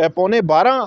11:15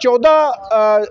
14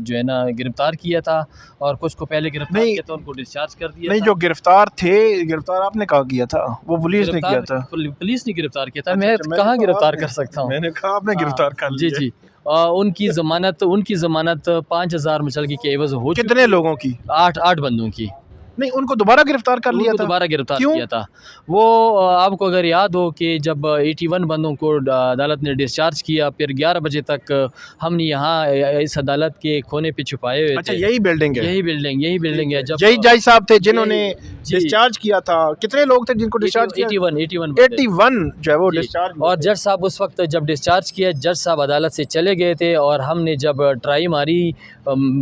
جو ہے نا گرفتار کیا تھا اور کچھ کو پہلے گرفتار نہیں، کیا تھا، ان کو ڈسچارج کر دیا نہیں تھا۔ جو گرفتار تھے، گرفتار آپ نے کہا کیا تھا؟ وہ پولیس نے کیا تھا؟ پولیس نے گرفتار کیا تھا، اچھا میں اچھا، نے کہاں کہا گرفتار آپ کر نے- سکتا ہوں؟ میں نے کہا آپ نے گرفتار کر جی لیا۔ جی، ان کی ضمانت 5000 مچلگی کے عوض ہو چکی کتنے لوگوں کی؟ 8 بندوں کی۔ نہیں، ان کو دوبارہ گرفتار کر ان لیا کو تھا؟ دوبارہ گرفتار کیوں؟ کیا تھا۔ وہ آپ کو اگر یاد ہو کہ جب 81 بندوں کو عدالت نے ڈسچارج کیا، پھر 11 بجے تک ہم نے یہاں اس عدالت کے کونے پہ چھپائے ہوئے اچھا، تھے۔ یہی بلڈنگ ہے؟ یہی بلڈنگ ہے۔ جب یہی جج صاحب تھے جنہوں نے جی، ڈسچارج کیا تھا؟ کتنے لوگ تھے جن کو ڈسچارج کیا؟ 81 81 جو ہے وہ جی۔ ڈسچارج اور جج صاحب اس وقت جب ڈسچارج کیا، جج صاحب عدالت سے چلے گئے تھے اور ہم نے جب ٹرائی ماری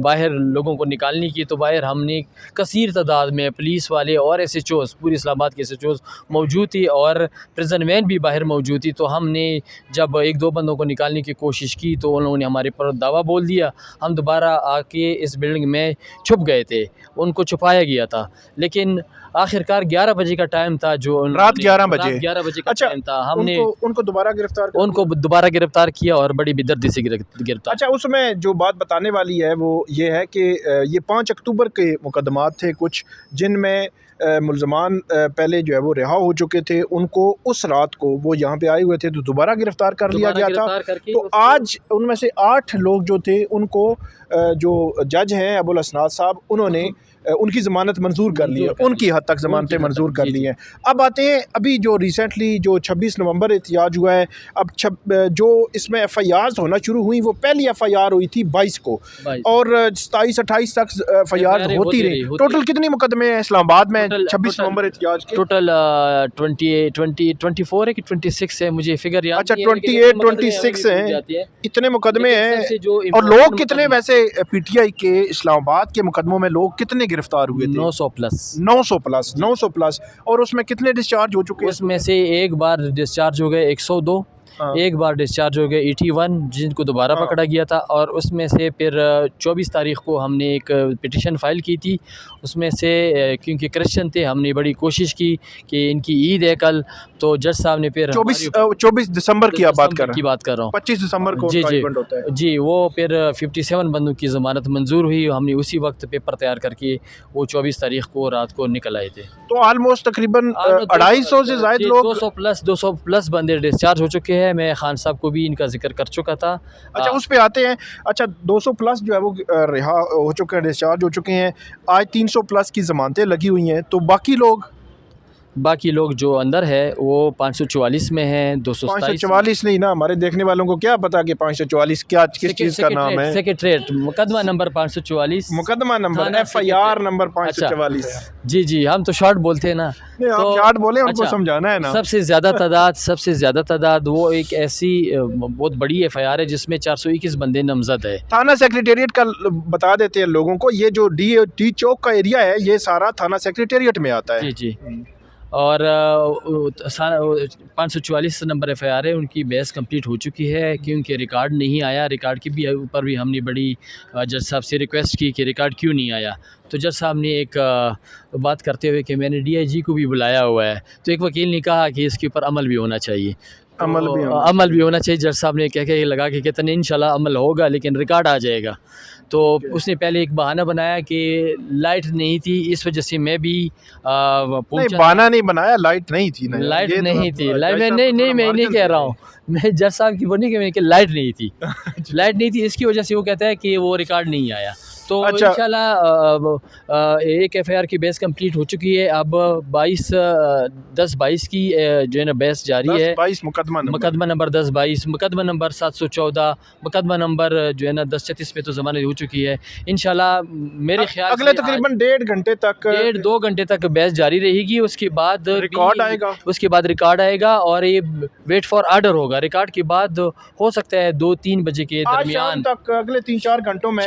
باہر لوگوں کو نکالنے کی، تو باہر ہم نے کثیر تعداد میں پولیس والے اور ایس ایچ اوز، پوری اسلام آباد کے ایس ایچ اوز موجود تھی اور پریزن وین بھی باہر موجود تھی۔ تو ہم نے جب 1-2 بندوں کو نکالنے کی کوشش کی تو انہوں نے ہمارے پر دعویٰ بول دیا۔ ہم دوبارہ آ کے اس بلڈنگ میں چھپ گئے تھے، ان کو چھپایا گیا تھا، لیکن آخرکار 11 بجے کا ٹائم تھا، جو رات 11 بجے؟ رات 11 بجے کا اچھا، ٹائم تھا۔ ہم نے ان کو دوبارہ گرفتار کر ان کو دوبارہ گرفتار کیا اور بڑی بدردی سے گرفتار۔ اچھا، اس میں جو بات بتانے والی ہے وہ یہ ہے کہ یہ 5 اکتوبر کے مقدمات تھے کچھ، جن میں ملزمان پہلے جو ہے وہ رہا ہو چکے تھے، ان کو اس رات کو وہ یہاں پہ آئے ہوئے تھے تو دوبارہ گرفتار کر لیا گیا تھا۔ تو آج ان میں سے 8 لوگ جو تھے ان کو جو جج ہیں ابو الاسناد صاحب، انہوں نے ان کی ضمانت منظور کر لی ہے، ان کی حد تک ضمانتیں منظور کر لی ہیں۔ اب آتے ہیں ابھی جو ریسنٹلی جو 26 نومبر احتجاج ہوا ہے، اب جو اس میں ایف آئی آرز ہونا شروع ہوئی، وہ پہلی ایف آئی آر ہوئی تھی 22 کو اور 27-28 تک ایف آئی آر ہوتی رہی۔ ٹوٹل کتنی مقدمے ہیں اسلام آباد میں 26 نومبر احتجاج کے؟ ٹوٹل 24 ہے کہ 26 ہے، مجھے فگر یاد اچھا، نہیں ہے، 28-26 ہیں، اتنے مقدمے ہیں۔ اور لوگ کتنے ویسے پی ٹی آئی کے اسلام آباد کے مقدموں میں لوگ کتنے گرفتار ہوئے تھے؟ 900 پلس۔ اور اس میں کتنے ڈسچارج ہو چکے ہیں؟ اس میں سے ایک بار ڈسچارج ہو گئے 102، ایک بار ڈسچارج ہو گئے 81 جن کو دوبارہ پکڑا گیا تھا، اور اس میں سے پھر 24 تاریخ کو ہم نے ایک پٹیشن فائل کی تھی۔ اس میں سے کیونکہ کرسچن تھے، ہم نے بڑی کوشش کی کہ ان کی عید ہے کل، تو جج صاحب نے پھر 24 دسمبر کی بات کر رہا ہوں، 25 دسمبر کو جی جی ایونٹ ہوتا ہے۔ جی، وہ پھر 57 بندوں کی ضمانت منظور ہوئی، ہم نے اسی وقت پیپر تیار کر کے وہ 24 تاریخ کو رات کو نکل آئے تھے۔ تو آلموسٹ تقریباً 250 سے زائد لوگ، 200 پلس بندے ڈسچارج ہو چکے ہیں۔ میں خان صاحب کو بھی ان کا ذکر کر چکا تھا۔ اچھا، اس پہ آتے ہیں۔ اچھا، 200 پلس جو ہے وہ رہا ہو چکے ہیں، ڈسچارج ہو چکے ہیں۔ آج 300 پلس کی ضمانتیں لگی ہوئی ہیں، تو باقی لوگ جو اندر ہے وہ 544 میں ہیں، 227 544 نہیں نا، ہمارے دیکھنے والوں کو کیا پتا کہ 544 کیا کس چیز کا نام ہے؟ سیکریٹریٹ مقدمہ نمبر 544، مقدمہ نمبر ایف آئی آر نمبر 544۔ جی جی، ہم تو شارٹ بولتے ہیں نا، آپ شارٹ بولیں، ان کو سمجھانا ہے نا۔ سب سے زیادہ تعداد وہ ایک ایسی بہت بڑی ایف آئی آر ہے جس میں 421 بندے نامزد ہے۔ تھانہ سیکریٹریٹ کا بتا دیتے ہیں لوگوں کو، یہ جو ڈی چوک کا ایریا ہے یہ سارا تھانہ سیکریٹریٹ میں آتا ہے۔ جی جی، اور 544 نمبر ایف آئی آر ہے، ان کی بحث کمپلیٹ ہو چکی ہے کیونکہ ریکارڈ نہیں آیا۔ ریکارڈ کے بھی اوپر بھی ہم نے بڑی جج صاحب سے ریکویسٹ کی کہ ریکارڈ کیوں نہیں آیا، تو جج صاحب نے ایک بات کرتے ہوئے کہ میں نے ڈی آئی جی کو بھی بلایا ہوا ہے، تو ایک وکیل نے کہا کہ اس کے اوپر عمل بھی ہونا چاہیے، عمل بھی ہونا چاہیے۔ جج صاحب نے کہہ کے لگا کہ کہتے ہیں انشاءاللہ عمل ہوگا لیکن ریکارڈ آ جائے گا۔ تو اس نے پہلے ایک بہانہ بنایا کہ لائٹ نہیں تھی، اس وجہ سے میں بھی بہانہ نہیں بنایا، لائٹ نہیں تھی، میں نہیں کہہ رہا ہوں، میں جج صاحب کی وہ نہیں کہ لائٹ نہیں تھی، لائٹ نہیں تھی، اس کی وجہ سے وہ کہتا ہے کہ وہ ریکارڈ نہیں آیا۔ تو انشاءاللہ ایک ایف آئی آر کی بحث کمپلیٹ ہو چکی ہے، اب 10-22 کی جو ہے نا بحث جاری ہے، مقدمہ نمبر 10-22، مقدمہ نمبر 714، مقدمہ نمبر جو ہے نا 10-36 میں تو ضمانت ہو چکی ہے۔ انشاءاللہ میرے خیال اگلے تقریباً 1.5 گھنٹے تک بحث جاری رہے گی، اس کے بعد ریکارڈ آئے گا اور یہ ویٹ فار آرڈر ہوگا۔ ریکارڈ کے بعد ہو سکتا ہے 2-3 بجے کے درمیان تک اگلے 3-4 گھنٹوں میں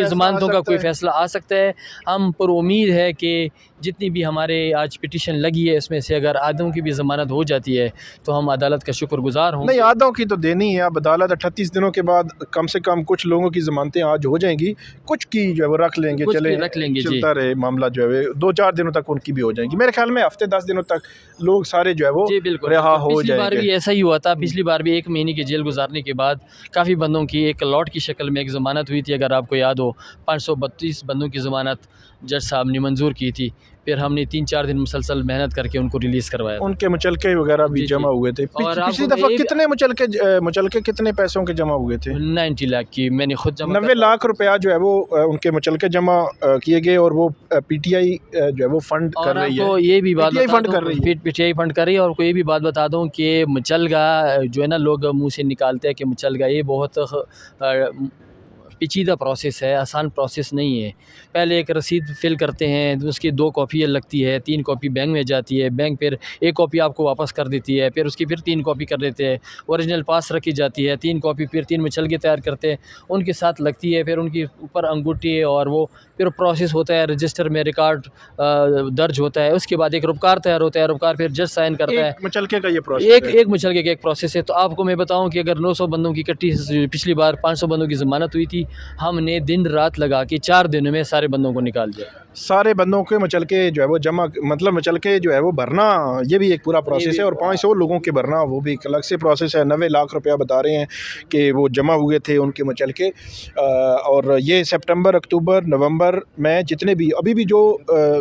ضمانتوں کا کوئی فیصلہ آ سکتا ہے۔ ہم پر امید ہے کہ جتنی بھی ہمارے آج پٹیشن لگی ہے اس میں سے اگر آدھوں کی بھی ضمانت ہو جاتی ہے تو ہم عدالت کا شکر گزار ہوں نہیں، آدھوں کی تو دینی ہے اب عدالت 38 دنوں کے بعد کم سے کم کچھ لوگوں کی ضمانتیں آج ہو جائیں گی، کچھ کی جو ہے وہ رکھ لیں گے، کچھ چلیں کی رکھ لیں گے جی۔ چلتا رہے معاملہ جو ہے 2-4 دنوں تک ان کی بھی ہو جائیں گی، میرے خیال میں ہفتے 10 دنوں تک لوگ سارے جو ہے وہ جی بالکل، رہا ہو پچھلی جائیں بار گے۔ بھی ایسا ہی ہوا تھا، پچھلی بار بھی 1 مہینے کی جیل گزارنے کے بعد کافی بندوں کی ایک لاٹ کی شکل میں ایک ضمانت ہوئی تھی، اگر آپ کو یاد ہو 532 بندوں کی ضمانت جج صاحب نے منظور کی تھی، پھر ہم نے 3-4 دن مسلسل محنت کر کے ان کو ریلیز کروایا ان تھا۔ کے مچلکے وغیرہ بھی جی جمع ہوئے تھے اور آپ پچھلی کو دفعہ یہ کتنے مچلکے کتنے پیسوں کے جمع ہوئے تھے؟ 90 لاکھ کی میں نے خود جمع 90 لاکھ روپیہ جو ہے وہ ان کے مچلکے جمع کیے گئے، اور وہ پی ٹی آئی جو ہے وہ فنڈ اور کر آپ رہی ہے، کو یہ بھی پی بات ٹی آئی بتا فنڈ کر دوں، رہی ہے۔ پی ٹی آئی فنڈ کر رہی ہے، اور کو یہ بھی بات بتا دوں کہ مچلگا جو ہے نا لوگ منہ سے نکالتے ہیں کہ مچلگا، یہ بہت پیچیدہ پروسیس ہے، آسان پروسیس نہیں ہے۔ پہلے ایک رسید فل کرتے ہیں، اس کی 2 کاپیاں لگتی ہے، 3 کاپی بینک میں جاتی ہے، بینک پھر 1 کاپی آپ کو واپس کر دیتی ہے، پھر اس کی پھر 3 کاپی کر دیتے ہیں، اوریجنل پاس رکھی جاتی ہے، 3 کاپی پھر 3 مچلگے تیار کرتے ہیں، ان کے ساتھ لگتی ہے، پھر ان کی اوپر انگوٹھی اور وہ پھر پروسیس ہوتا ہے، رجسٹر میں ریکارڈ درج ہوتا ہے، اس کے بعد ایک ربکار تیار ہوتا ہے، ربکار پھر جج سائن کرتا ہے۔ ایک مچلکے کا یہ پروسیس ہے۔ ایک مچلگے کا ایک پروسیس ہے۔ تو آپ کو میں بتاؤں کہ اگر 900 بندوں کی کٹی پچھلی بار 500 بندوں کی ضمانت ہوئی تھی، ہم نے دن رات لگا کے 4 دنوں میں سارے بندوں کو نکال دیا۔ سارے بندوں کے مچلکے جو ہے وہ جمع، مطلب مچلکے جو ہے وہ بھرنا، یہ بھی ایک پورا پروسیس ہے، اور 500 لوگوں کے بھرنا وہ بھی ایک الگ سے پروسیس ہے۔ 90 لاکھ روپیہ بتا رہے ہیں کہ وہ جمع ہوئے تھے ان کے مچلکے، اور یہ سپٹمبر، اکتوبر، نومبر میں جتنے بھی ابھی بھی جو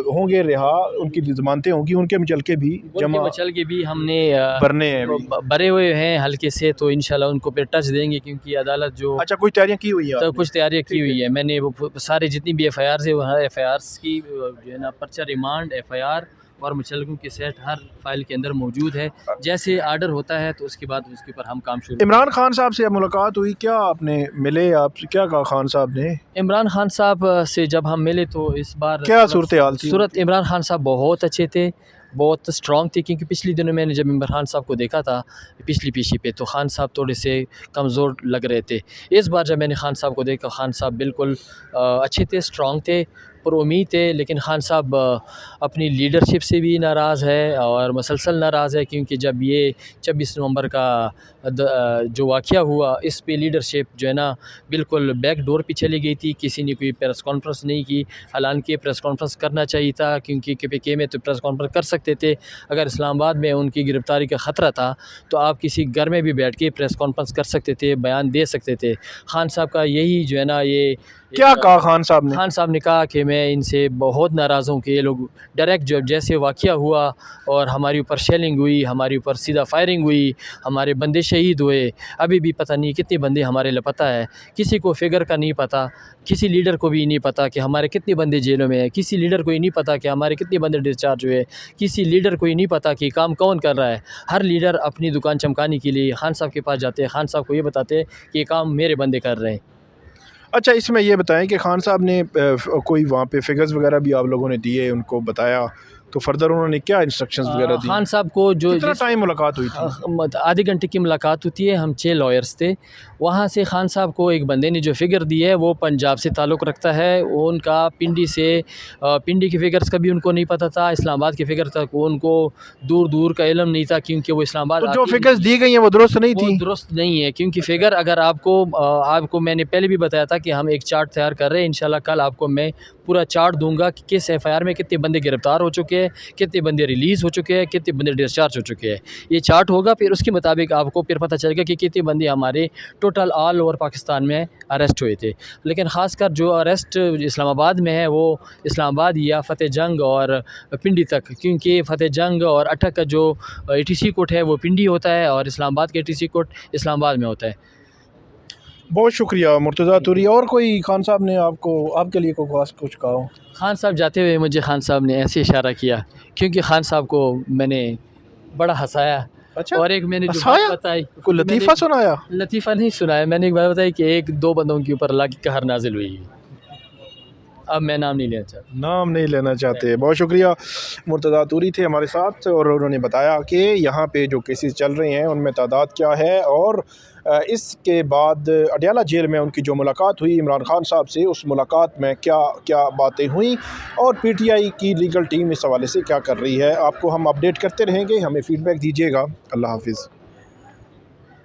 ہوں گے رہا، ان کی ضمانتیں ہوں گی، ان کے مچلکے بھی ان کے جمع مچلگے بھی ہم نے بھرنے ہیں ابھی۔ بھرے ہوئے ہیں ہلکے سے، تو انشاءاللہ ان کو پھر ٹچ دیں گے، کیونکہ عدالت جو اچھا، کوئی تیاریاں کی ہوئی ہیں تو آپ نے؟ کچھ تیاریاں کی ہوئی ہے میں نے، وہ سارے جتنی بھی ایف آئی آرز ہے وہ ہر ایف آئی آرز کی جو ہے نا پرچہ ریمانڈ، ایف آئی آر اور مچلگوں کے سیٹ ہر فائل کے اندر موجود ہے، جیسے آرڈر ہوتا ہے تو اس کے بعد اس کے اوپر ہم کام شروع۔ عمران خان صاحب سے ملاقات ہوئی، کیا آپ نے ملے، آپ سے کیا کہا خان صاحب نے؟ عمران خان صاحب سے جب ہم ملے تو اس بار کیا صورتحال تھی؟ صورت عمران خان صاحب بہت اچھے تھے، بہت اسٹرانگ تھے، کیونکہ پچھلی دنوں میں نے جب عمران خان صاحب کو دیکھا تھا پچھلی پیشی پہ، تو خان صاحب تھوڑے سے کمزور لگ رہے تھے۔ اس بار جب میں نے خان صاحب کو دیکھا، خان صاحب بالکل اچھے تھے، اسٹرانگ تھے، پر امید تھے، لیکن خان صاحب اپنی لیڈرشپ سے بھی ناراض ہے اور مسلسل ناراض ہے، کیونکہ جب یہ 26 نومبر کا جو واقعہ ہوا، اس پہ لیڈرشپ جو ہے نا بالکل بیک ڈور پہ چلی گئی تھی، کسی نے کوئی پریس کانفرنس نہیں کی، حالانکہ پریس کانفرنس کرنا چاہیے تھا، کیونکہ کے میں تو پریس کانفرنس کر سکتے تھے، اگر اسلام آباد میں ان کی گرفتاری کا خطرہ تھا تو آپ کسی گھر میں بھی بیٹھ کے پریس کانفرنس کر سکتے تھے، بیان دے سکتے تھے۔ خان صاحب کا یہی جو ہے نا یہ کیا کہا خان صاحب نے؟ خان صاحب نے کہا کہ میں ان سے بہت ناراض ہوں کہ یہ لوگ ڈائریکٹ جو جیسے واقعہ ہوا اور ہمارے اوپر شیلنگ ہوئی، ہمارے اوپر سیدھا فائرنگ ہوئی، ہمارے بندے شہید ہوئے، ابھی بھی پتہ نہیں کتنے بندے ہمارے لاپتہ ہے، کسی کو فگر کا نہیں پتہ، کسی لیڈر کو بھی نہیں پتہ کہ ہمارے کتنے بندے جیلوں میں ہیں، کسی لیڈر کو یہ نہیں پتہ کہ ہمارے کتنے بندے ڈسچارج ہوئے، کسی لیڈر کو یہ نہیں پتہ کہ کام کون کر رہا ہے۔ ہر لیڈر اپنی دکان چمکانے کے لیے خان صاحب کے پاس جاتے ہیں، خان صاحب کو یہ بتاتے ہیں کہ یہ کام میرے بندے کر رہے ہیں۔ اچھا، اس میں یہ بتائیں کہ خان صاحب نے کوئی وہاں پہ فگرز وغیرہ بھی آپ لوگوں نے دیے، ان کو بتایا، تو فردر انہوں نے کیا انسٹرکشنز وغیرہ دی؟ خان صاحب کو جو کتنا ٹائم ملاقات ہوئی تھی؟ آدھے گھنٹے کی ملاقات ہوتی ہے، ہم 6 لائرز تھے وہاں سے۔ خان صاحب کو ایک بندے نے جو فگر دی ہے وہ پنجاب سے تعلق رکھتا ہے، وہ ان کا پنڈی سے، پنڈی کی فگرز کا بھی ان کو نہیں پتہ تھا، اسلام آباد کی فگر تک ان کو دور دور کا علم نہیں تھا، کیونکہ وہ اسلام آباد تو جو فگرز دی گئی ہیں وہ درست نہیں وہ تھی؟ درست نہیں ہے، کیونکہ فگر اگر آپ کو میں نے پہلے بھی بتایا تھا کہ ہم ایک چارٹ تیار کر رہے ہیں، انشاءاللہ کل آپ کو میں پورا چارٹ دوں گا کہ کس ایف آئی آر میں کتنے بندے گرفتار ہو چکے ہیں، کتنے بندے ریلیز ہو چکے ہیں، کتنے بندے ڈسچارج ہو چکے ہیں، یہ چارٹ ہوگا، پھر اس کے مطابق آپ کو پھر پتہ چلے گا کہ کتنے بندے ہمارے ٹوٹل آل اوور پاکستان میں اریسٹ ہوئے تھے۔ لیکن خاص کر جو اریسٹ اسلام آباد میں ہے وہ اسلام آباد یا فتح جنگ اور پنڈی تک، کیونکہ فتح جنگ اور اٹک کا جو اے ٹی سی کوٹ ہے وہ پنڈی ہوتا ہے اور اسلام آباد کا اے ٹی سی کوٹ اسلام آباد میں ہوتا ہے۔ بہت شکریہ مرتضیٰ توری۔ اور کوئی خان صاحب نے آپ کے لیے کوئی خاص کچھ کہا ہو؟ خان صاحب جاتے ہوئے مجھے خان صاحب نے ایسے اشارہ کیا، کیونکہ خان صاحب کو میں نے بڑا ہنسایا، اچھا، اور ایک میں نے جو ہنسایا؟ بات بتائی، کوئی لطیفہ سنایا؟ لطیفہ نہیں سنایا، میں نے ایک بات بتائی کہ 1-2 بندوں کے اوپر اللہ کی قہر نازل ہوئی۔ اب میں نام نہیں لینا چاہتا. نام نہیں لینا چاہتے. بہت شکریہ. مرتضیٰ توری تھے ہمارے ساتھ اور انہوں نے بتایا کہ یہاں پہ جو کیسز چل رہے ہیں ان میں تعداد کیا ہے، اور اس کے بعد اڈیالہ جیل میں ان کی جو ملاقات ہوئی عمران خان صاحب سے، اس ملاقات میں کیا کیا باتیں ہوئیں، اور پی ٹی آئی کی لیگل ٹیم اس حوالے سے کیا کر رہی ہے. آپ کو ہم اپڈیٹ کرتے رہیں گے. ہمیں فیڈ بیک دیجیے گا. اللہ حافظ.